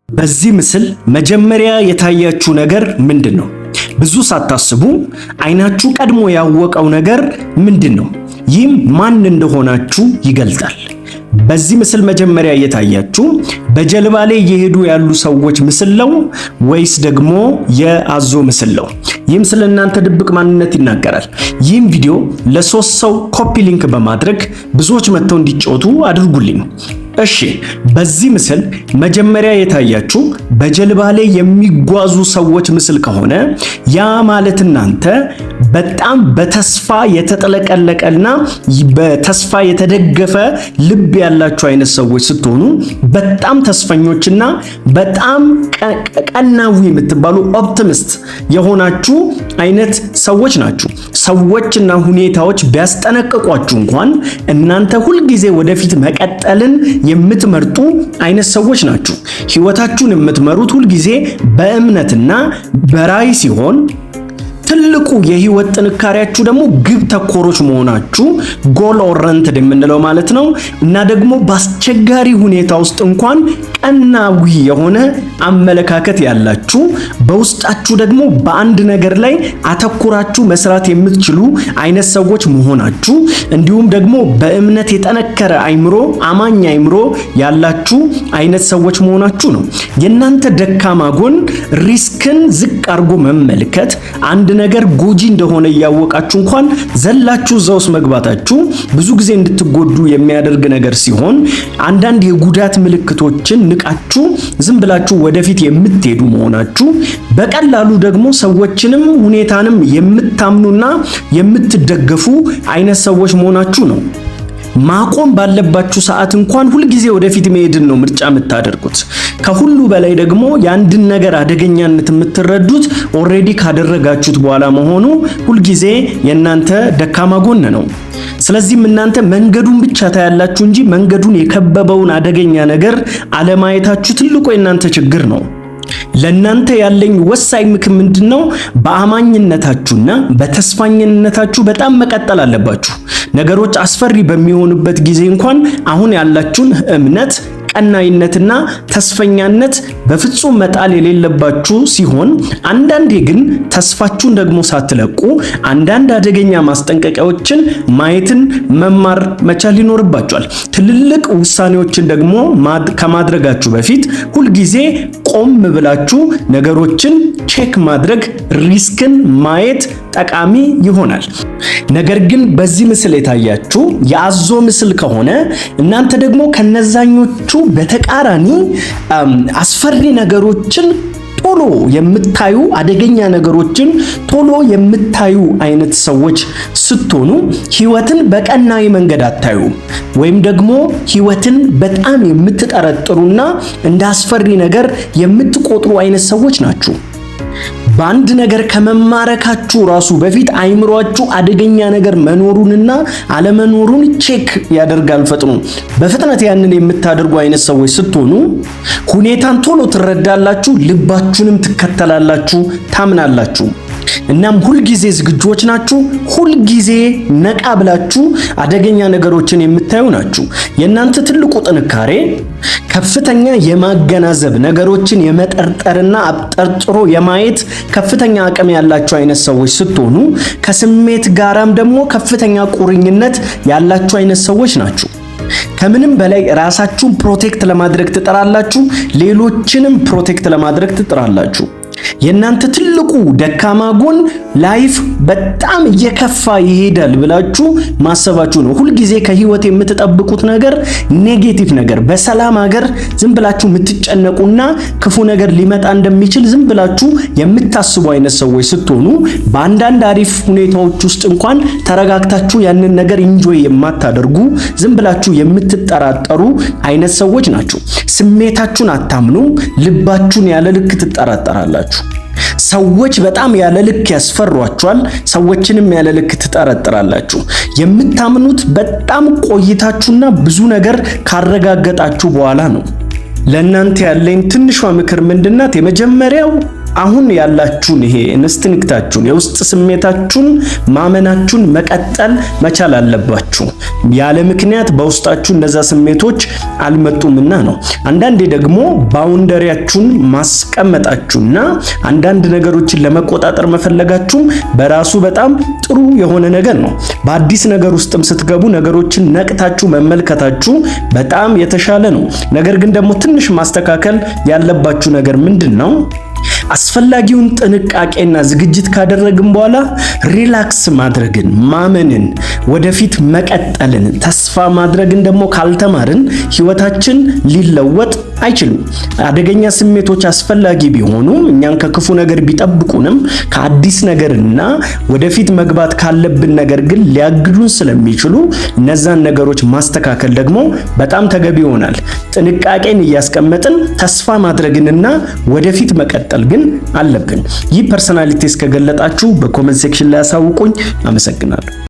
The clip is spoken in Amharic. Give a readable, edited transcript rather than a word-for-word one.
በዚህ ምስል መጀመሪያ የታያችሁ ነገር ምንድነው? ብዙ ሳታስቡ አይናችሁ ቀድሞ ያወቀው ነገር ምንድነው? ይህም ማን እንደሆናችሁ ይገልጣል። በዚህ ምስል መጀመሪያ የታያችሁ በጀልባ ላይ እየሄዱ ያሉ ሰዎች ምስል ነው ወይስ ደግሞ የአዞ ምስል ነው? ይህም ስለ እናንተ ድብቅ ማንነት ይናገራል። ይህም ቪዲዮ ለ3 ሰው ኮፒ ሊንክ በማድረግ ብዙዎች መጥተው እንዲጫወቱ አድርጉልኝ። እሺ፣ በዚህ ምስል መጀመሪያ የታያችሁ በጀልባ ላይ የሚጓዙ ሰዎች ምስል ከሆነ ያ ማለት እናንተ በጣም በተስፋ የተጠለቀለቀና በተስፋ የተደገፈ ልብ ያላችሁ አይነት ሰዎች ስትሆኑ በጣም ተስፈኞችና በጣም ቀናዊ የምትባሉ ኦፕቲሚስት የሆናችሁ አይነት ሰዎች ናችሁ። ሰዎችና ሁኔታዎች ቢያስጠነቅቋችሁ እንኳን እናንተ ሁልጊዜ ወደፊት መቀጠልን የምትመርጡ አይነት ሰዎች ናችሁ። ህይወታችሁን የምትመሩት ሁልጊዜ በእምነትና በራዕይ ሲሆን ትልቁ የህይወት ጥንካሬያችሁ ደግሞ ግብ ተኮሮች መሆናችሁ ጎል ኦሪየንትድ የምንለው ማለት ነው። እና ደግሞ በአስቸጋሪ ሁኔታ ውስጥ እንኳን ቀናዊ የሆነ አመለካከት ያላችሁ በውስጣችሁ ደግሞ በአንድ ነገር ላይ አተኩራችሁ መስራት የምትችሉ አይነት ሰዎች መሆናችሁ እንዲሁም ደግሞ በእምነት የጠነከረ አይምሮ አማኝ አይምሮ ያላችሁ አይነት ሰዎች መሆናችሁ ነው። የናንተ ደካማ ጎን ሪስክን ዝቅ አድርጎ መመልከት፣ አንድ ነገር ጎጂ እንደሆነ ያወቃችሁ እንኳን ዘላችሁ ዘውስ መግባታችሁ ብዙ ጊዜ እንድትጎዱ የሚያደርግ ነገር ሲሆን አንዳንድ የጉዳት ምልክቶችን ንቃችሁ ዝም ብላችሁ ወደፊት የምትሄዱ መሆናችሁ በቀላሉ ደግሞ ሰዎችንም ሁኔታንም የምታምኑና የምትደገፉ አይነት ሰዎች መሆናችሁ ነው። ማቆም ባለባችሁ ሰዓት እንኳን ሁልጊዜ ወደፊት መሄድን ነው ምርጫ የምታደርጉት። ከሁሉ በላይ ደግሞ የአንድን ነገር አደገኛነት የምትረዱት ኦሬዲ ካደረጋችሁት በኋላ መሆኑ ሁልጊዜ የናንተ ደካማ ጎን ነው። ስለዚህም እናንተ መንገዱን ብቻ ታያላችሁ እንጂ መንገዱን የከበበውን አደገኛ ነገር አለማየታችሁ ትልቁ የናንተ ችግር ነው። ለናንተ ያለኝ ወሳኝ ምክር ምንድነው? በአማኝነታችሁና በተስፋኝነታችሁ በጣም መቀጠል አለባችሁ። ነገሮች አስፈሪ በሚሆኑበት ጊዜ እንኳን አሁን ያላችሁን እምነት ቀናይነትና ተስፈኛነት በፍጹም መጣል የሌለባችሁ ሲሆን አንዳንዴ ግን ተስፋችሁን ደግሞ ሳትለቁ አንዳንድ አደገኛ ማስጠንቀቂያዎችን ማየትን መማር መቻል ይኖርባችኋል። ትልልቅ ውሳኔዎችን ደግሞ ከማድረጋችሁ በፊት ሁልጊዜ ቆም ብላችሁ ነገሮችን ቼክ ማድረግ ሪስክን ማየት ጠቃሚ ይሆናል። ነገር ግን በዚህ ምስል የታያችሁ የአዞ ምስል ከሆነ እናንተ ደግሞ ከነዛኞቹ በተቃራኒ አስፈሪ ነገሮችን ቶሎ የምታዩ አደገኛ ነገሮችን ቶሎ የምታዩ አይነት ሰዎች ስትሆኑ ህይወትን በቀናዊ መንገድ አታዩ ወይም ደግሞ ህይወትን በጣም የምትጠረጥሩና እንደ አስፈሪ ነገር የምትቆጥሩ አይነት ሰዎች ናችሁ። በአንድ ነገር ከመማረካችሁ ራሱ በፊት አይምሮአችሁ አደገኛ ነገር መኖሩንና አለመኖሩን ቼክ ያደርጋል ፈጥኖ። በፍጥነት ያንን የምታደርጉ አይነት ሰዎች ስትሆኑ ሁኔታን ቶሎ ትረዳላችሁ፣ ልባችሁንም ትከተላላችሁ፣ ታምናላችሁ። እናም ሁልጊዜ ዝግጆች ናችሁ። ሁልጊዜ ነቃ ብላችሁ አደገኛ ነገሮችን የምታዩ ናችሁ። የናንተ ትልቁ ጥንካሬ ከፍተኛ የማገናዘብ ነገሮችን የመጠርጠርና አብጠርጥሮ የማየት ከፍተኛ አቅም ያላችሁ አይነት ሰዎች ስትሆኑ ከስሜት ጋራም ደግሞ ከፍተኛ ቁርኝነት ያላችሁ አይነት ሰዎች ናችሁ። ከምንም በላይ ራሳችሁን ፕሮቴክት ለማድረግ ትጥራላችሁ፣ ሌሎችንም ፕሮቴክት ለማድረግ ትጥራላችሁ። የናንተ ትልቁ ደካማ ጎን ላይፍ በጣም እየከፋ ይሄዳል ብላችሁ ማሰባችሁ ነው። ሁልጊዜ ከህይወት የምትጠብቁት ነገር ኔጌቲቭ ነገር፣ በሰላም ሀገር ዝም ብላችሁ የምትጨነቁና ክፉ ነገር ሊመጣ እንደሚችል ዝም ብላችሁ የምታስቡ አይነት ሰዎች ስትሆኑ በአንዳንድ አሪፍ ሁኔታዎች ውስጥ እንኳን ተረጋግታችሁ ያንን ነገር ኢንጆይ የማታደርጉ ዝም ብላችሁ የምትጠራጠሩ አይነት ሰዎች ናችሁ። ስሜታችሁን አታምኑም፣ ልባችሁን ያለ ልክ ትጠራጠራላችሁ። ሰዎች በጣም ያለ ልክ ያስፈሯችኋል፣ ሰዎችንም ያለ ልክ ትጠረጥራላችሁ። የምታምኑት በጣም ቆይታችሁና ብዙ ነገር ካረጋገጣችሁ በኋላ ነው። ለእናንተ ያለኝ ትንሿ ምክር ምንድናት? የመጀመሪያው አሁን ያላችሁን ይሄ ኢንስቲንክታችሁን የውስጥ ስሜታችሁን ማመናችሁን መቀጠል መቻል አለባችሁ። ያለ ምክንያት በውስጣችሁ እነዛ ስሜቶች አልመጡምና ነው። አንዳንዴ ደግሞ ባውንደሪያችሁን ማስቀመጣችሁና አንዳንድ ነገሮችን ለመቆጣጠር መፈለጋችሁ በራሱ በጣም ጥሩ የሆነ ነገር ነው። በአዲስ ነገር ውስጥም ስትገቡ ነገሮችን ነቅታችሁ መመልከታችሁ በጣም የተሻለ ነው። ነገር ግን ደግሞ ትንሽ ማስተካከል ያለባችሁ ነገር ምንድነው? አስፈላጊውን ጥንቃቄና ዝግጅት ካደረግን በኋላ ሪላክስ ማድረግን፣ ማመንን፣ ወደፊት መቀጠልን፣ ተስፋ ማድረግን ደግሞ ካልተማርን ህይወታችን ሊለወጥ አይችልም። አደገኛ ስሜቶች አስፈላጊ ቢሆኑም እኛን ከክፉ ነገር ቢጠብቁንም ከአዲስ ነገርና ወደፊት መግባት ካለብን ነገር ግን ሊያግዱን ስለሚችሉ እነዛን ነገሮች ማስተካከል ደግሞ በጣም ተገቢ ይሆናል። ጥንቃቄን እያስቀመጥን ተስፋ ማድረግንና ወደፊት መቀጠል ግን አለብን። ይህ ፐርሰናሊቲ እስከገለጣችሁ በኮሜንት ሴክሽን ላይ አሳውቁኝ። አመሰግናለሁ።